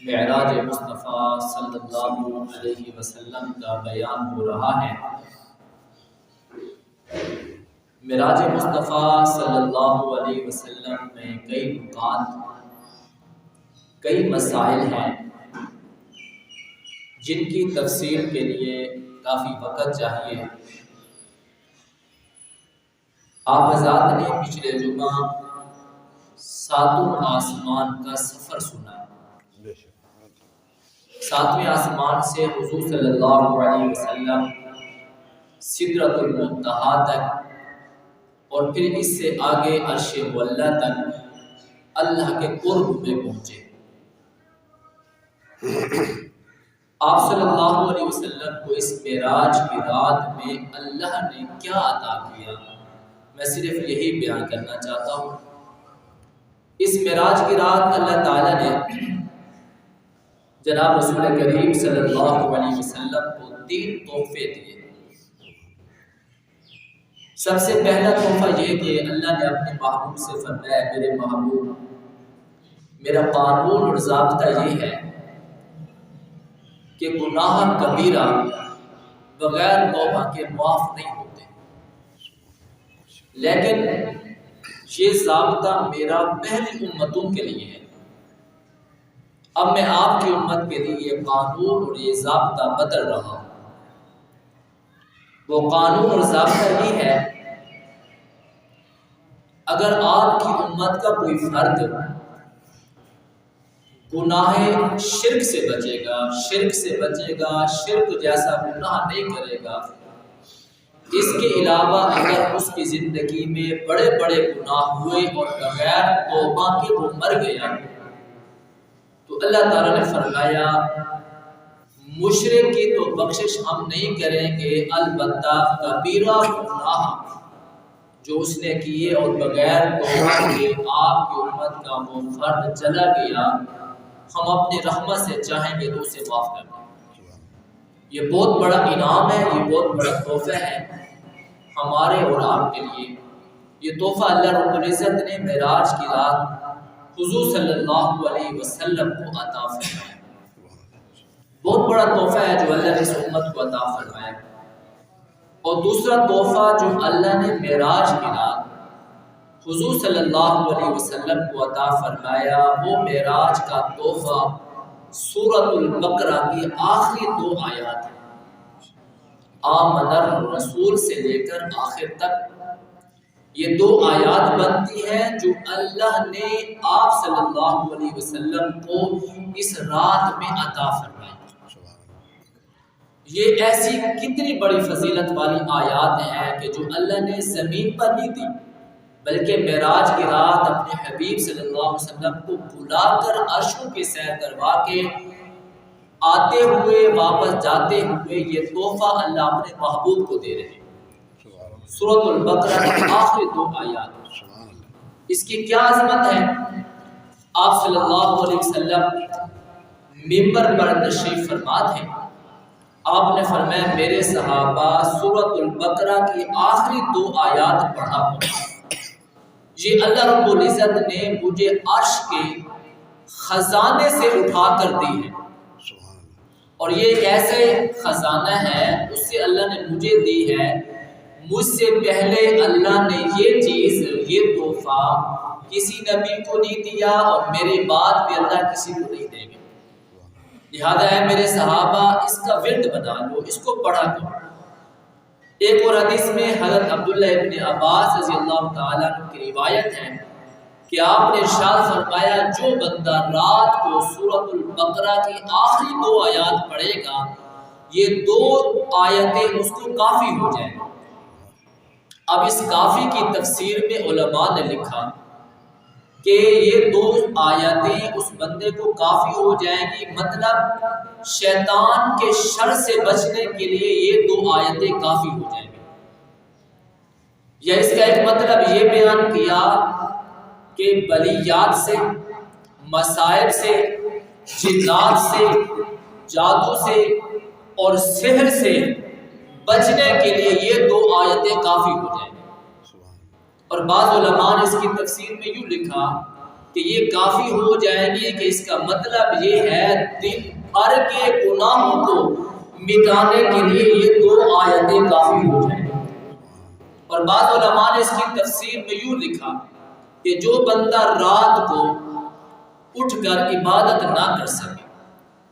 معراج مصطفیٰ صلی اللہ علیہ وسلم کا بیان ہو رہا ہے۔ معراج مصطفیٰ صلی اللہ علیہ وسلم میں کئی نکات، کئی مسائل ہیں جن کی تفصیل کے لیے کافی وقت چاہیے۔ آپ حضرات نے پچھلے جمعہ ساتوں آسمان کا سفر سنا۔ ساتویں آسمان سے حضور صلی اللہ علیہ وسلم سدرۃ المنتہا تک اور پھر اس سے آگے عرش معلیٰ تک اللہ کے قرب میں پہنچے۔ آپ صلی اللہ علیہ وسلم کو اس معراج کی رات میں اللہ نے کیا عطا کیا، میں صرف یہی بیان کرنا چاہتا ہوں۔ اس معراج کی رات اللہ تعالیٰ نے جناب رسول کریم صلی اللہ علیہ وسلم کو 3 تحفے دیے۔ سب سے پہلا تحفہ یہ کہ اللہ نے اپنے محبوب سے فرمایا، میرے محبوب، میرا قانون اور ضابطہ یہ ہے کہ گناہ کبیرہ بغیر توبہ کے معاف نہیں ہوتے، لیکن یہ ضابطہ میرا پہلی امتوں کے لیے ہے۔ اب میں آپ کی امت کے لیے یہ قانون اور یہ ضابطہ بدل رہا ہوں۔ وہ قانون اور ضابطہ یہ ہے، اگر آپ کی امت کا کوئی فرد گناہ شرک سے بچے گا، شرک جیسا گناہ نہیں کرے گا، اس کے علاوہ اگر اس کی زندگی میں بڑے بڑے گناہ ہوئے اور بغیر توبہ کے وہ مر گیا، تو اللہ تعالیٰ نے فرمایا مشرک کی تو بخشش ہم نہیں کریں گے، البتہ کبیرہ گناہ جو اس نے کیے اور بغیر توبہ کے آپ کی امت کا وہ فرد چلا گیا، ہم اپنی رحمت سے چاہیں گے تو اسے معاف کر دیں۔ یہ بہت بڑا انعام ہے، یہ بہت بڑا تحفہ ہے ہمارے اور آپ کے لیے۔ یہ تحفہ اللہ رب العزت نے معراج کی رات حضور صلی اللہ علیہ وسلم کو عطا فرمایا۔ بہت بڑا تحفہ ہے جو اللہ نے اس امت کو عطا فرمایا۔ اور دوسرا تحفہ جو اللہ نے معراج کی رات حضور صلی اللہ علیہ وسلم کو عطا فرمایا، وہ معراج کا تحفہ سورۃ البقرہ کی آخری 2 آیات ہیں۔ آمن الرسول سے لے کر آخر تک یہ 2 آیات بنتی ہیں جو اللہ نے آپ صلی اللہ علیہ وسلم کو اس رات میں عطا فرمائی۔ یہ ایسی کتنی بڑی فضیلت والی آیات ہیں کہ جو اللہ نے زمین پر نہیں دی، بلکہ معراج کی رات اپنے حبیب صلی اللہ علیہ وسلم کو بلا کر عرشوں کی سیر کروا کے آتے ہوئے واپس جاتے ہوئے یہ تحفہ اللہ اپنے محبوب کو دے رہے ہیں۔ سورۃ البقرہ کی آخری 2 آیات، اس کی کیا عظمت ہے؟ آپ صلی اللہ علیہ وسلم منبر پر تشریف فرما تھے۔ آپ نے فرمایا میرے صحابہ سورۃ البقرہ کی آخری 2 آیات پڑھا، یہ اللہ رب العزت نے مجھے عرش کے خزانے سے اٹھا کر دی ہے، اور یہ ایک ایسے خزانہ ہے اس سے اللہ نے مجھے دی ہے، مجھ سے پہلے اللہ نے یہ چیز، یہ تحفہ کسی نبی کو نہیں دیا اور میرے بعد بھی اللہ کسی کو نہیں دے گا۔ لہذا ہے میرے صحابہ اس کا ورد بنا لو، اس کو پڑھا کرو۔ ایک اور حدیث میں حضرت عبداللہ ابن عباس رضی اللہ تعالیٰ عنہ کی روایت ہے کہ آپ نے ارشاد فرمایا جو بندہ رات کو سورۃ البقرہ کی آخری 2 آیات پڑھے گا، یہ 2 آیتیں اس کو کافی ہو جائیں گی۔ اب اس کافی کی تفسیر میں علماء نے لکھا کہ یہ 2 آیتیں اس بندے کو کافی ہو جائیں گی، مطلب شیطان کے شر سے بچنے کے لیے یہ 2 آیتیں کافی ہو جائیں گی۔ یا اس کا ایک مطلب یہ بیان کیا کہ بلیات سے، مصائب سے، جنات سے، جادو سے اور سحر سے بچنے کے لیے یہ 2 آیتیں کافی ہو جائیں گی۔ اور بعض علماء نے اس کی تفسیر میں یوں لکھا کہ یہ کافی ہو جائیں گی کہ اس کا مطلب یہ ہے دن بھر کے گناہوں کو مٹانے کے لیے یہ 2 آیتیں کافی ہو جائیں گی۔ اور بعض علماء نے اس کی تفسیر میں یوں لکھا کہ جو بندہ رات کو اٹھ کر عبادت نہ کر سکے،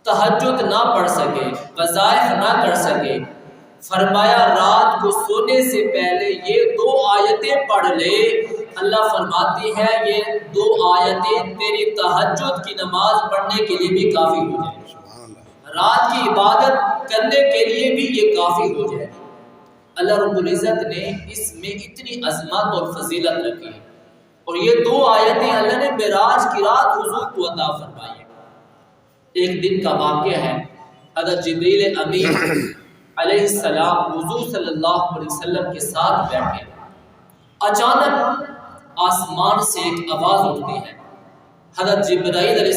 تہجد نہ پڑھ سکے، وظائف نہ کر سکے، فرمایا رات کو سونے سے پہلے یہ 2 آیتیں پڑھ لے، اللہ فرماتی ہے یہ 2 آیتیں تیری تہجد کی نماز پڑھنے کے لیے بھی کافی ہو جائیں گی، رات کی عبادت کرنے کے لیے بھی یہ کافی ہو جائے گی۔ اللہ رب العزت نے اس میں اتنی عظمت اور فضیلت رکھی ہے، اور یہ 2 آیتیں اللہ نے معراج کی رات حضور کو عطا فرمائی ہے۔ ایک دن کا واقعہ ہے، حضرت جبریل امین علیہ السلام حضور صلی اللہ علیہ وسلم کے ساتھ بیٹھے، اچانک آسمان سے ایک آواز اٹھتی ہے۔ حضرت جبرائیل علیہ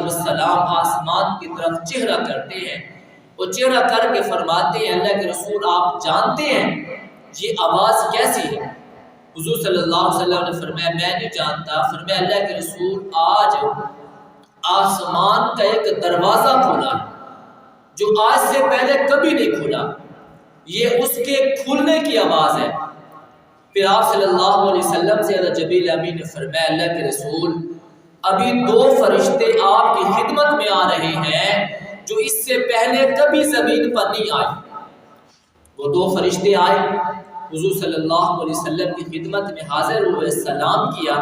السلام آسمان کی طرف چہرہ کرتے ہیں، وہ چہرہ کر کے فرماتے ہیں اللہ کے رسول آپ جانتے ہیں یہ آواز کیسی ہے؟ حضور صلی اللہ علیہ وسلم نے فرمایا میں نہیں جانتا۔ فرمایا اللہ کے رسول آج آسمان کا ایک دروازہ کھولا جو آج سے پہلے کبھی نہیں کھولا، یہ اس کے کھلنے کی آواز ہے۔ پھر آپ صلی اللہ علیہ وسلم سے حضرت جبریل امین نے فرمایا اللہ کے رسول ابھی 2 فرشتے آپ کی خدمت میں آ رہے ہیں جو اس سے پہلے کبھی زمین پر نہیں آئے۔ وہ 2 فرشتے آئے، حضور صلی اللہ علیہ وسلم کی خدمت میں حاضر ہوئے، سلام کیا،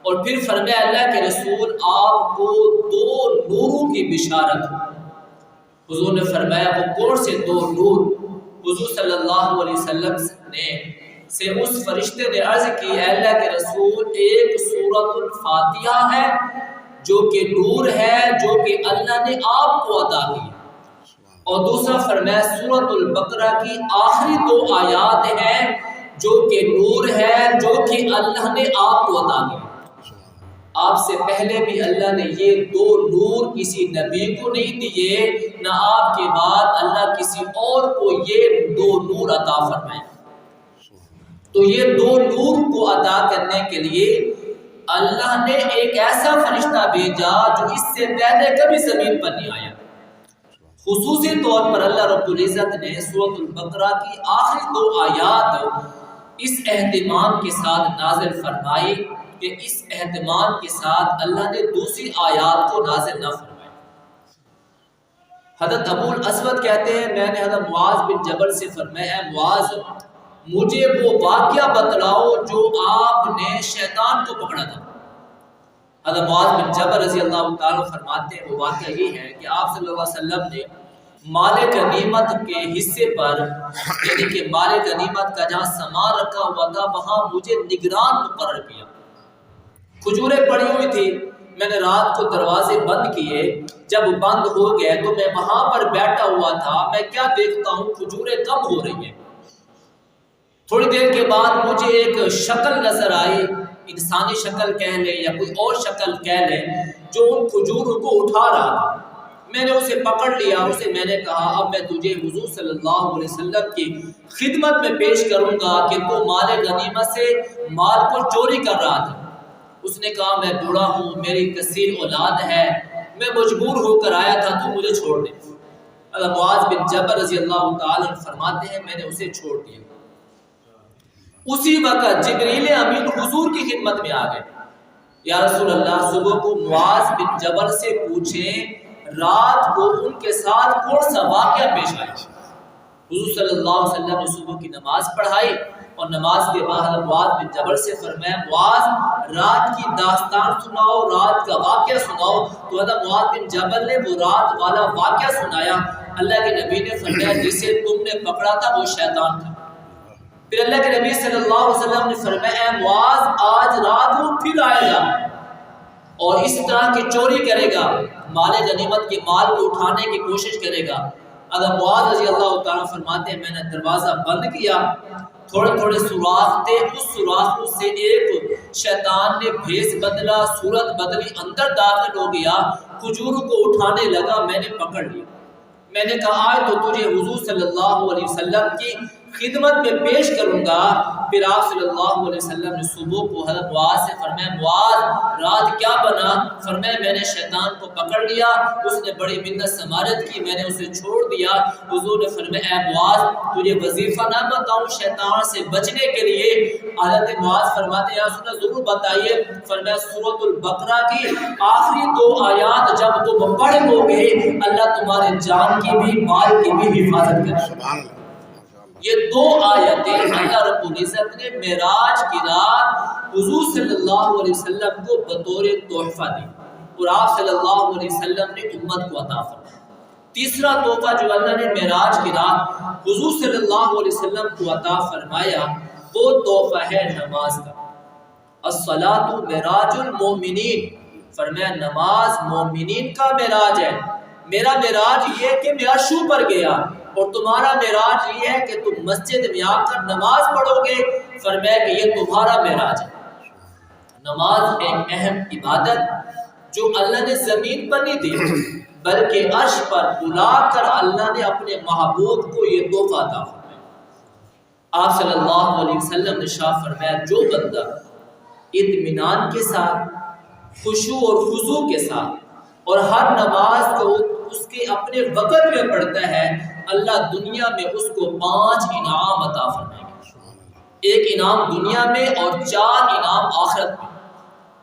اور پھر فرمایا اللہ کے رسول آپ کو 2 نوروں کی بشارت۔ حضور نے فرمایا وہ کون سے 2 نور؟ حضور صلی اللہ علیہ وسلم سے اس فرشتے نے عرض کی اے اللہ کے رسول ایک سورۃ الفاتحہ ہے جو کہ نور ہے جو کہ اللہ نے آپ کو عطا کی، اور دوسرا فرمایا سورۃ البقرہ کی آخری 2 آیات ہیں جو کہ نور ہے جو کہ اللہ نے آپ کو عطا کی۔ آپ سے پہلے بھی اللہ نے یہ 2 نور کسی نبی کو نہیں دیے، نہ آپ کے بعد اللہ کسی اور کو یہ 2 نور عطا فرمائے۔ تو یہ 2 نور کو عطا کرنے کے لیے اللہ نے ایک ایسا فرشتہ بھیجا جو اس سے پہلے کبھی زمین پر نہیں آیا۔ خصوصی طور پر اللہ رب العزت نے سورۃ البقرہ کی آخری 2 آیات اس اہتمام کے ساتھ نازل فرمائی کہ اس اہتمام کے ساتھ اللہ نے دوسری آیات کو نازل نہ فرمایا۔ حضرت ابو الاسود کہتے ہیں میں نے حضرت معاذ بن جبل سے فرمایا اے معاذ مجھے وہ واقعہ بتلاؤ جو آپ نے شیطان کو پکڑا تھا۔ حضرت معاذ بن جبل رضی اللہ تعالیٰ فرماتے ہیں وہ واقعہ یہ ہے کہ آپ صلی اللہ علیہ وسلم نے مال غنیمت کے حصے پر یعنی کہ مال غنیمت کا جہاں سامان رکھا ہوا تھا وہاں مجھے نگران مقرر کیا۔ کھجوریں پڑی ہوئی تھی، میں نے رات کو دروازے بند کیے، جب بند ہو گئے تو میں وہاں پر بیٹھا ہوا تھا، میں کیا دیکھتا ہوں کھجوریں کم ہو رہی ہیں۔ تھوڑی دیر کے بعد مجھے ایک شکل نظر آئی، انسانی شکل کہہ لیں یا کوئی اور شکل کہہ لیں، جو ان کھجوروں کو اٹھا رہا تھا۔ میں نے اسے پکڑ لیا، اسے میں نے کہا اب میں تجھے حضور صلی اللہ علیہ وسلم کی خدمت میں پیش کروں گا کہ تو مال غنیمت سے مال کو چوری کر رہا تھا۔ اس نے کہا میں بوڑھا ہوں، میری کثیر اولاد ہے، میں مجبور ہو کر آیا تھا، تو مجھے چھوڑ دے۔ حضرت معاذ بن جبل رضی اللہ تعالی فرماتے ہیں میں نے اسے چھوڑ دیا۔ اسی وقت جبریل امین حضور کی خدمت میں آ گئے، یا رسول اللہ صبح کو معاذ بن جبل سے پوچھیں رات کو ان کے ساتھ کون سا واقعہ پیش آیا۔ حضور صلی اللہ علیہ وسلم نے صبح کی نماز پڑھائی اور نماز کے بعد معاذ بن جبل سے فرمایا معاذ رات کی داستان سناؤ، رات کا واقعہ سناؤ۔ تو حضرت معاذ بن جبل نے وہ رات والا واقعہ سنایا۔ اللہ کے نبی نے فرمایا جسے تم نے پکڑا تھا وہ شیطان تھا۔ پھر اللہ کے نبی صلی اللہ علیہ وسلم نے فرمایا اے معاذ آج رات وہ پھر آئے گا اور اس طرح کی چوری کرے گا، مال غنیمت کے مال کو اٹھانے کی کوشش کرے گا۔ حضرت معاذ رضی اللہ تعالیٰ فرماتے ہیں میں نے دروازہ بند کیا، تھوڑے تھوڑے سوراخ تھے، اس سوراخ سے ایک شیطان نے بھیس بدلا، صورت بدلی، اندر داخل ہو گیا، کھجوروں کو اٹھانے لگا، میں نے پکڑ لیا۔ میں نے کہا آج تو تجھے حضور صلی اللہ علیہ وسلم کی خدمت میں پیش کروں گا۔ پھر آپ صلی اللہ علیہ وسلم نے صبح کو حضرت معاذ سے فرمایا معاذ رات کیا بنا؟ فرمایا میں نے شیطان کو پکڑ لیا، اس نے بڑی منت سماجت کی، میں نے اسے چھوڑ دیا۔ حضور نے فرمایا اے معاذ تجھے وظیفہ نہ بتاؤں شیطان سے بچنے کے لیے؟ حضرت معاذ فرماتے ہیں یا رسول اللہ ضرور بتائیے۔ فرمایا سورۃ البقرہ کی آخری 2 آیات جب تم پڑھ لو گے اللہ تمہارے جان کی بھی مال کی بھی حفاظت کرے۔ یہ 2 آیتیں اللہ رب العزت نے معراج کی رات حضور صلی اللہ علیہ وسلم کو بطور تحفہ دی اور آپ صلی اللہ علیہ وسلم نے امت کو عطا فرمایا۔ تیسرا تحفہ جو اللہ نے معراج کی رات حضور صلی اللہ علیہ وسلم کو عطا فرمایا وہ تحفہ ہے نماز کا۔ الصلاۃ معراج المومنین، فرمایا نماز مومنین کا معراج ہے۔ میرا معراج یہ کہ میں عرشوں پر گیا اور تمہارا معراج یہ ہے کہ تم مسجد میں آ کر نماز پڑھو گے، فرمایا کہ یہ تمہارا معراج ہے۔ نماز ایک اہم عبادت جو اللہ نے زمین پر نہیں دی بلکہ عرش پر بلا کر اللہ نے اپنے محبوب کو یہ تحفہ عطا فرمایا۔ آپ صلی اللہ علیہ وسلم نے ارشاد فرمایا جو بندہ اطمینان کے ساتھ خشوع اور خضوع کے ساتھ اور ہر نماز کو اس کے اپنے وقت میں پڑھتا ہے اللہ دنیا میں اس کو 5 انعام عطا فرمائیں گے، 1 انعام دنیا میں اور 4 انعام آخرت میں۔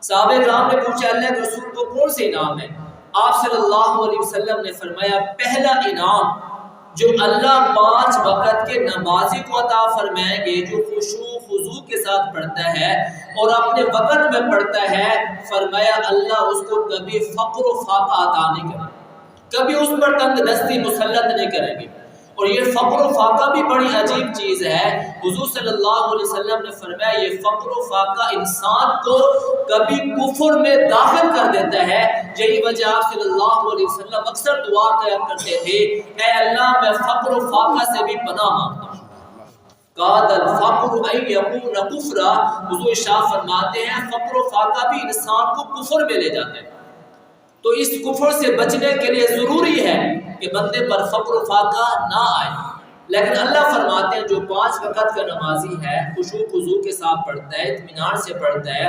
صحابہ کرام نے پوچھا اللہ کے رسول کو کون سے انعام ہے؟ آپ صلی اللہ علیہ وسلم نے فرمایا پہلا انعام جو اللہ 5 وقت کے نمازی کو عطا فرمائیں گے جو خشوع خضوع کے ساتھ پڑھتا ہے اور اپنے وقت میں پڑھتا ہے، فرمایا اللہ اس کو کبھی فقر و فاقہ عطا نہیں کرے گا، کبھی اس پر تنگ دستی مسلط نہیں کریں گے۔ اور یہ فقر و فاقہ بھی بڑی عجیب چیز ہے۔ حضور صلی اللہ علیہ وسلم نے فرمایا یہ فقر و فاقہ انسان کو کبھی کفر میں داخل کر دیتا ہے۔ یہی وجہ آپ صلی اللہ علیہ وسلم اکثر دعا کیا کرتے تھے اے اللہ میں فقر و فاقہ سے بھی پناہ مانگتا ہوں۔ قاد الفقر ان یکون کفرا، حضور شاہ فرماتے ہیں فقر و فاقہ بھی انسان کو کفر میں لے جاتے ہیں، تو اس کفر سے بچنے کے لیے ضروری ہے کہ بندے پر فقر و فاقہ نہ آئے۔ لیکن اللہ فرماتے ہیں جو 5 وقت کا نمازی ہے خشوع خضوع کے ساتھ پڑھتا ہے، اطمینان سے پڑھتا ہے،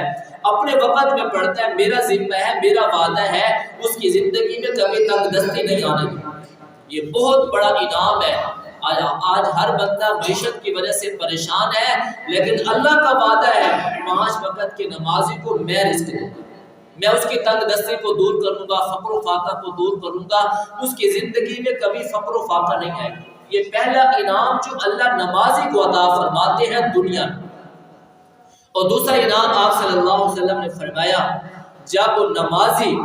اپنے وقت میں پڑھتا ہے، میرا ذمہ ہے، میرا وعدہ ہے اس کی زندگی میں کبھی تنگ دستی نہیں آنے گی۔ یہ بہت بڑا انعام ہے۔ آج ہر بندہ معیشت کی وجہ سے پریشان ہے لیکن اللہ کا وعدہ ہے 5 وقت کے نمازی کو میں رزق دوں گا، میں اس کی تنگ دستی کو دور کروں گا، فقر و فاقہ کو دور کروں گا، اس کی زندگی میں کبھی فقر و فاقہ نہیں آئے گا۔ یہ پہلا انعام جو اللہ نمازی کو عطا فرماتے ہیں دنیا میں۔ اور دوسرا انعام آپ صلی اللہ علیہ وسلم نے فرمایا جب نمازی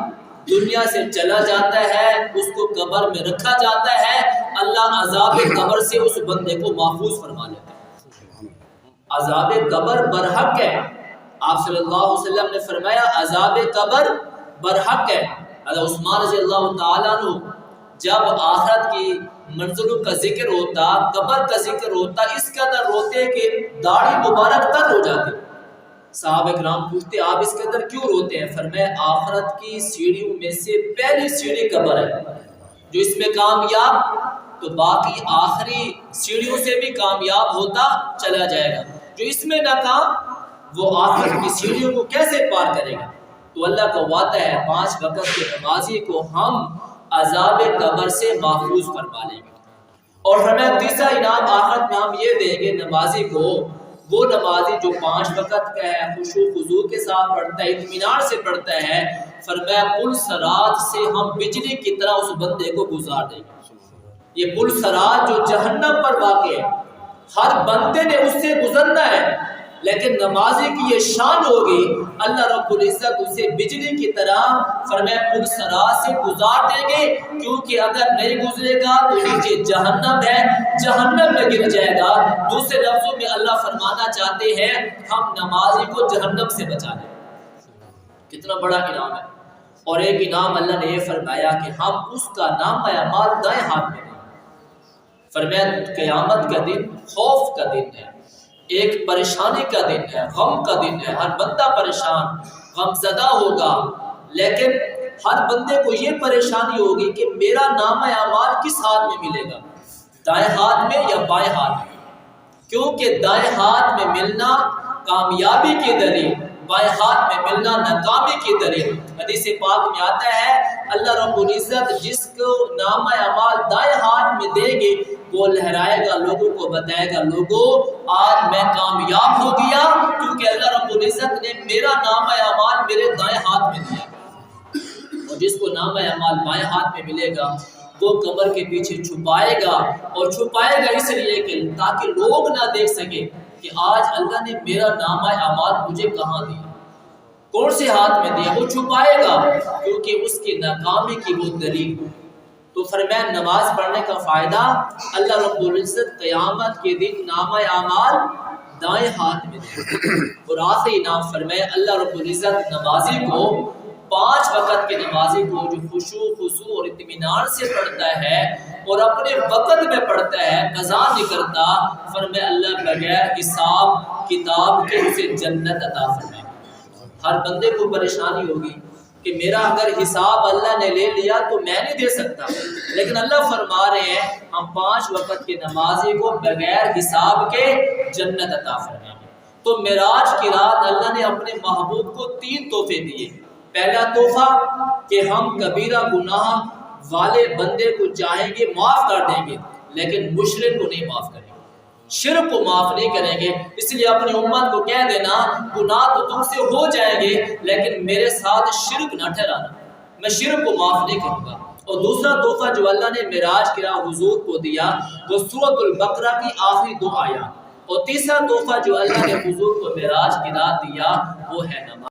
دنیا سے چلا جاتا ہے اس کو قبر میں رکھا جاتا ہے اللہ عذاب قبر سے اس بندے کو محفوظ فرما لیتا ہے۔ عذاب قبر برحق ہے، آپ صلی اللہ علیہ وسلم نے فرمایا عذاب قبر برحق ہے۔ حضرت عثمان رضی اللہ تعالیٰ عنہ جب آخرت کی منزلوں کا ذکر ہوتا، قبر کا ذکر ہوتا، اس قدر روتے کہ داڑھی مبارک تر ہو جاتی۔ صحابہ کرام پوچھتے آپ اس قدر کیوں روتے ہیں؟ فرمایا آخرت کی سیڑھیوں میں سے پہلی سیڑھی قبر ہے، جو اس میں کامیاب تو باقی آخری سیڑھیوں سے بھی کامیاب ہوتا چلا جائے گا، جو اس میں ناکام وہ آخرت کی سیڑھیوں کو کیسے پار کرے گا؟ تو اللہ کا وعدہ ہے 5 وقت کے نمازی کو ہم عذاب قبر سے محفوظ فرما لیں گے۔ اور فرمایا تیسرا انعام آخرت میں ہم یہ دیں گے نمازی کو، وہ نمازی جو 5 وقت کا ہے خشوع خضوع کے ساتھ پڑھتا ہے، اطمینان سے پڑھتا ہے، فرمایا پل صراط سے ہم بجلی کی طرح اس بندے کو گزار دیں گے۔ یہ پل صراط جو جہنم پر واقع ہے، ہر بندے نے اس سے گزرنا ہے، لیکن نمازی کی یہ شان ہوگی اللہ رب العزت اسے بجلی کی طرح فرمایا پل صراط سے گزار دیں گے، کیونکہ اگر نہیں گزرے گا تو نیچے جہنم ہے، جہنم میں گر جائے گا۔ دوسرے لفظوں میں اللہ فرمانا چاہتے ہیں ہم نمازی کو جہنم سے بچا لیں۔ کتنا بڑا انعام ہے۔ اور ایک انعام اللہ نے یہ فرمایا کہ ہم اس کا نامہ اعمال دائیں ہاتھ میں دیں گے۔ فرمایا قیامت کا دن خوف کا دن ہے، ایک پریشانی کا دن ہے، غم کا دن ہے، ہر بندہ پریشان غم زدہ ہوگا، لیکن ہر بندے کو یہ پریشانی ہوگی کہ میرا نامہ اعمال کس ہاتھ میں ملے گا، دائیں ہاتھ میں یا بائیں ہاتھ میں؟ کیونکہ دائیں ہاتھ میں ملنا کامیابی کی دلیل، بائیں ہاتھ میں ملنا ناکامی کی دلیل۔ حدیث پاک میں آتا ہے اللہ رب العزت جس کو نامہ اعمال دائیں ہاتھ میں دے گے وہ لہرائے گا، لوگوں کو بتائے گا لوگوں آج میں کامیاب ہو گیا کیونکہ اللہ رب العزت نے میرا نامہ اعمال میرے دائیں ہاتھ میں دیا۔ اور جس کو نامہ اعمال بائیں ہاتھ میں ملے گا وہ کمر کے پیچھے چھپائے گا، اور چھپائے گا اس لیے کہ تاکہ لوگ نہ دیکھ سکے کہ آج اللہ نے میرا نامہ اعمال مجھے کہاں دیا، کون سے ہاتھ میں دیا، وہ چھپائے گا کیونکہ اس کی ناکامی کی وہ دلیل۔ تو فرمایا نماز پڑھنے کا فائدہ، اللہ رب العزت قیامت کے دن نامہ اعمال دائیں ہاتھ میں دے۔ اور آخری انعام فرمایا اللہ رب العزت نمازی کو، 5 وقت کے نمازی کو جو خشوع خضوع اور اطمینان سے پڑھتا ہے اور اپنے وقت میں پڑھتا ہے، قضا نہیں کرتا، فرمایا اللہ بغیر حساب کتاب کے اسے جنت عطا فرمائے۔ ہر بندے کو پریشانی ہوگی کہ میرا اگر حساب اللہ نے لے لیا تو میں نہیں دے سکتا، لیکن اللہ فرما رہے ہیں ہم 5 وقت کے نمازی کو بغیر حساب کے جنت عطا فرمائیں گے۔ تو معراج کی رات اللہ نے اپنے محبوب کو 3 تحفے دیے۔ پہلا تحفہ کہ ہم کبیرہ گناہ والے بندے کو چاہیں گے معاف کر دیں گے، لیکن مشرک کو نہیں معاف کریں گے، شرک کو معاف نہیں کریں گے۔ اس لیے اپنی امت کو کہہ دینا گناہ تو تم سے ہو جائیں گے لیکن میرے ساتھ شرک نہ ٹھہرانا، میں شرک کو معاف نہیں کروں گا۔ اور دوسرا تحفہ جو اللہ نے معراج کی رات حضور کو دیا وہ سورۃ البقرہ کی آخری 2 آیات۔ اور تیسرا تحفہ جو اللہ نے حضور کو معراج کی رات دیا وہ ہے نماز۔